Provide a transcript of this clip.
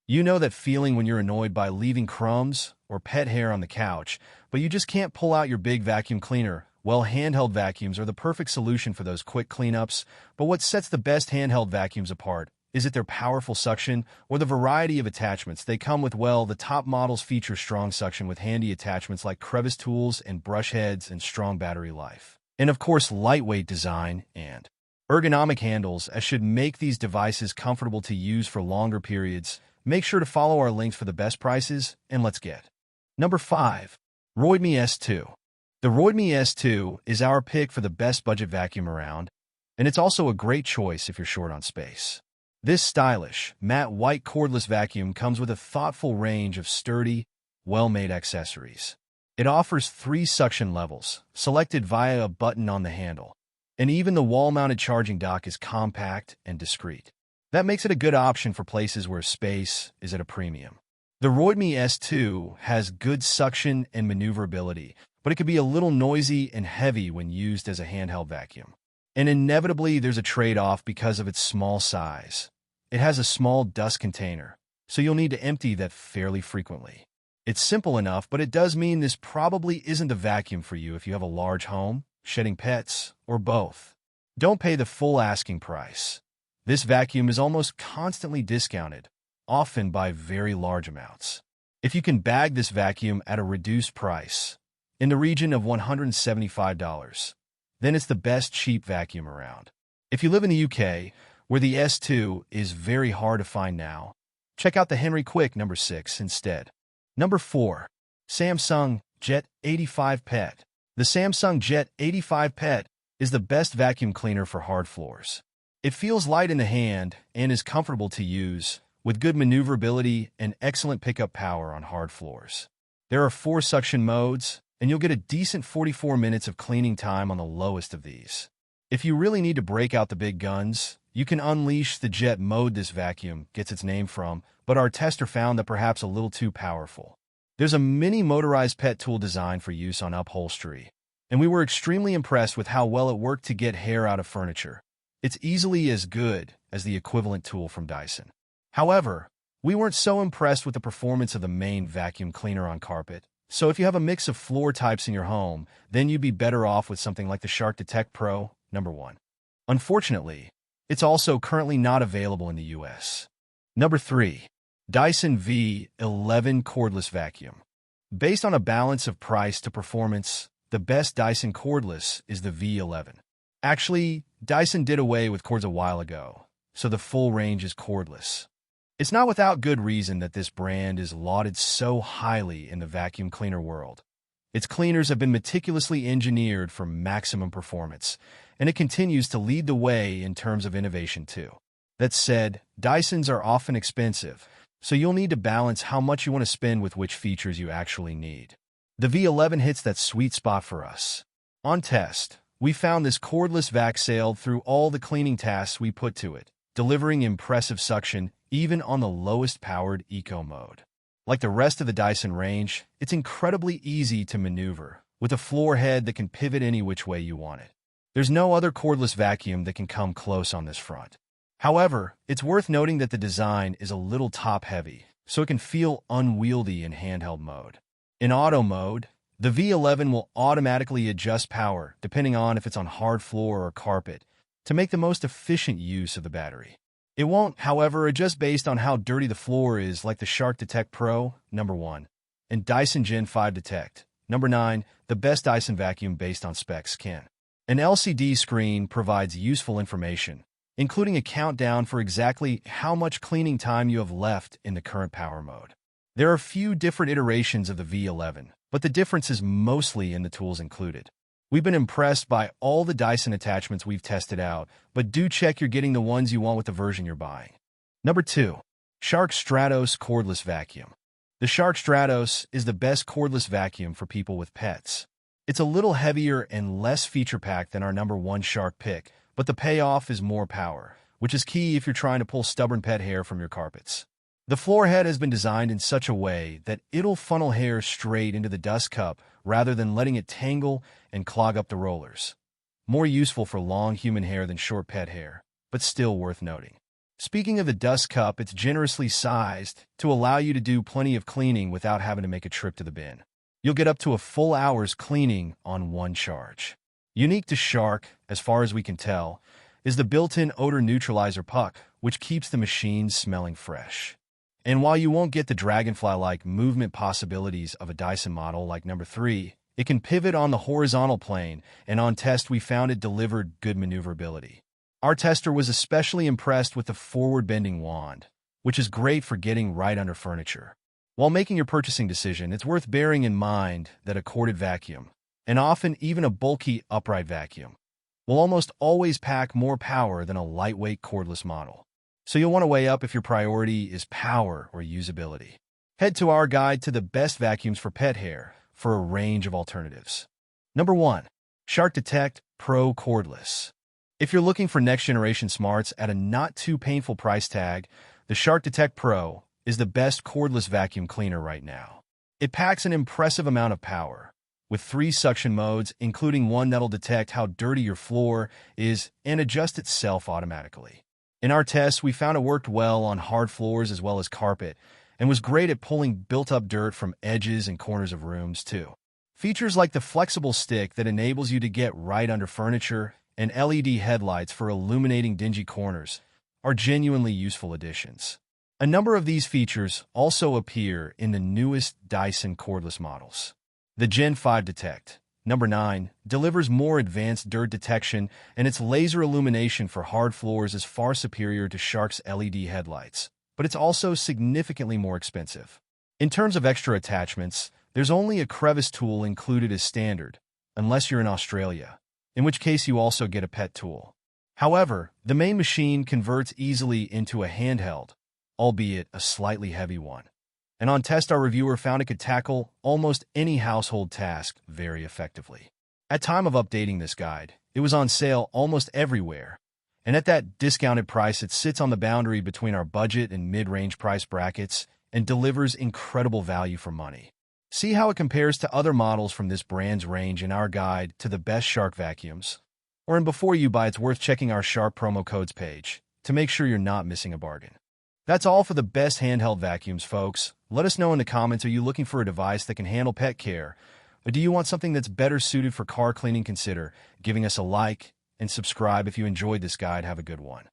You know that feeling when you're annoyed by leaving crumbs or pet hair on the couch, but you just can't pull out your big vacuum cleaner? Well, handheld vacuums are the perfect solution for those quick cleanups, but what sets the best handheld vacuums apart? Is it their powerful suction or the variety of attachments they come with? Well, the top models feature strong suction with handy attachments like crevice tools and brush heads and strong battery life. And of course, lightweight design and ergonomic handles as should make these devices comfortable to use for longer periods. Make sure to follow our links for the best prices, and let's get. Number 5. Roidme S2. The Roidme S2 is our pick for the best budget vacuum around, and it's also a great choice if you're short on space. This stylish, matte white cordless vacuum comes with a thoughtful range of sturdy, well-made accessories. It offers 3 suction levels, selected via a button on the handle, and even the wall-mounted charging dock is compact and discreet. That makes it a good option for places where space is at a premium. The Roidme S2 has good suction and maneuverability, but it can be a little noisy and heavy when used as a handheld vacuum. And inevitably, there's a trade-off because of its small size. It has a small dust container, so you'll need to empty that fairly frequently. It's simple enough, but it does mean this probably isn't the vacuum for you if you have a large home, shedding pets, or both. Don't pay the full asking price. This vacuum is almost constantly discounted, often by very large amounts. If you can bag this vacuum at a reduced price, in the region of $175, then it's the best cheap vacuum around. If you live in the UK, where the S2 is very hard to find now, check out the Henry Quick number 6 instead. Number 4. Samsung Jet 85 Pet. The Samsung Jet 85 Pet is the best vacuum cleaner for hard floors. It feels light in the hand and is comfortable to use, with good maneuverability and excellent pickup power on hard floors. There are 4 suction modes, and you'll get a decent 44 minutes of cleaning time on the lowest of these. If you really need to break out the big guns, you can unleash the Jet mode this vacuum gets its name from, but our tester found that perhaps a little too powerful. There's a mini motorized pet tool designed for use on upholstery, and we were extremely impressed with how well it worked to get hair out of furniture. It's easily as good as the equivalent tool from Dyson. However, we weren't so impressed with the performance of the main vacuum cleaner on carpet, so if you have a mix of floor types in your home, then you'd be better off with something like the Shark Detect Pro number 1. Unfortunately, it's also currently not available in the US. Number 3. Dyson V11 Cordless Vacuum. Based on a balance of price to performance, the best Dyson cordless is the V11. Actually, Dyson did away with cords a while ago, so the full range is cordless. It's not without good reason that this brand is lauded so highly in the vacuum cleaner world. Its cleaners have been meticulously engineered for maximum performance, and it continues to lead the way in terms of innovation too. That said, Dysons are often expensive, so you'll need to balance how much you want to spend with which features you actually need. The V11 hits that sweet spot for us. On test, we found this cordless vac sailed through all the cleaning tasks we put to it, delivering impressive suction even on the lowest powered eco mode. Like the rest of the Dyson range, it's incredibly easy to maneuver, with a floor head that can pivot any which way you want it. There's no other cordless vacuum that can come close on this front. However, it's worth noting that the design is a little top-heavy, so it can feel unwieldy in handheld mode. In auto mode, the V11 will automatically adjust power depending on if it's on hard floor or carpet to make the most efficient use of the battery. It won't, however, adjust based on how dirty the floor is like the Shark Detect Pro number 1 and Dyson Gen 5 Detect number 9, the best Dyson vacuum based on specs can. An LCD screen provides useful information, including a countdown for exactly how much cleaning time you have left in the current power mode. There are a few different iterations of the V11, but the difference is mostly in the tools included. We've been impressed by all the Dyson attachments we've tested out, but do check you're getting the ones you want with the version you're buying. Number 2. Shark Stratos Cordless Vacuum. The Shark Stratos is the best cordless vacuum for people with pets. It's a little heavier and less feature-packed than our number 1 Shark pick, but the payoff is more power, which is key if you're trying to pull stubborn pet hair from your carpets. The floor head has been designed in such a way that it'll funnel hair straight into the dust cup rather than letting it tangle and clog up the rollers. More useful for long human hair than short pet hair, but still worth noting. Speaking of the dust cup, it's generously sized to allow you to do plenty of cleaning without having to make a trip to the bin. You'll get up to a full hour's cleaning on one charge. Unique to Shark, as far as we can tell, is the built-in odor neutralizer puck, which keeps the machine smelling fresh. And while you won't get the dragonfly-like movement possibilities of a Dyson model like number 3, it can pivot on the horizontal plane, and on test we found it delivered good maneuverability. Our tester was especially impressed with the forward-bending wand, which is great for getting right under furniture. While making your purchasing decision, it's worth bearing in mind that a corded vacuum, and often even a bulky upright vacuum, will almost always pack more power than a lightweight cordless model. So you'll want to weigh up if your priority is power or usability. Head to our guide to the best vacuums for pet hair for a range of alternatives. Number 1. Shark Detect Pro Cordless. If you're looking for next-generation smarts at a not-too-painful price tag, the Shark Detect Pro is the best cordless vacuum cleaner right now. It packs an impressive amount of power, with 3 suction modes, including one that'll detect how dirty your floor is and adjust itself automatically. In our tests, we found it worked well on hard floors as well as carpet, and was great at pulling built-up dirt from edges and corners of rooms, too. Features like the flexible stick that enables you to get right under furniture and LED headlights for illuminating dingy corners are genuinely useful additions. A number of these features also appear in the newest Dyson cordless models. The Gen 5 Detect, number 9, delivers more advanced dirt detection, and its laser illumination for hard floors is far superior to Shark's LED headlights, but it's also significantly more expensive. In terms of extra attachments, there's only a crevice tool included as standard, unless you're in Australia, in which case you also get a pet tool. However, the main machine converts easily into a handheld, albeit a slightly heavy one. And on test, our reviewer found it could tackle almost any household task very effectively. At time of updating this guide, it was on sale almost everywhere, and at that discounted price, it sits on the boundary between our budget and mid-range price brackets and delivers incredible value for money. See how it compares to other models from this brand's range in our guide to the best Shark vacuums. Or in Before You Buy, it's worth checking our Shark promo codes page to make sure you're not missing a bargain. That's all for the best handheld vacuums, folks. Let us know in the comments, are you looking for a device that can handle pet care? Or do you want something that's better suited for car cleaning? Consider giving us a like and subscribe if you enjoyed this guide. Have a good one.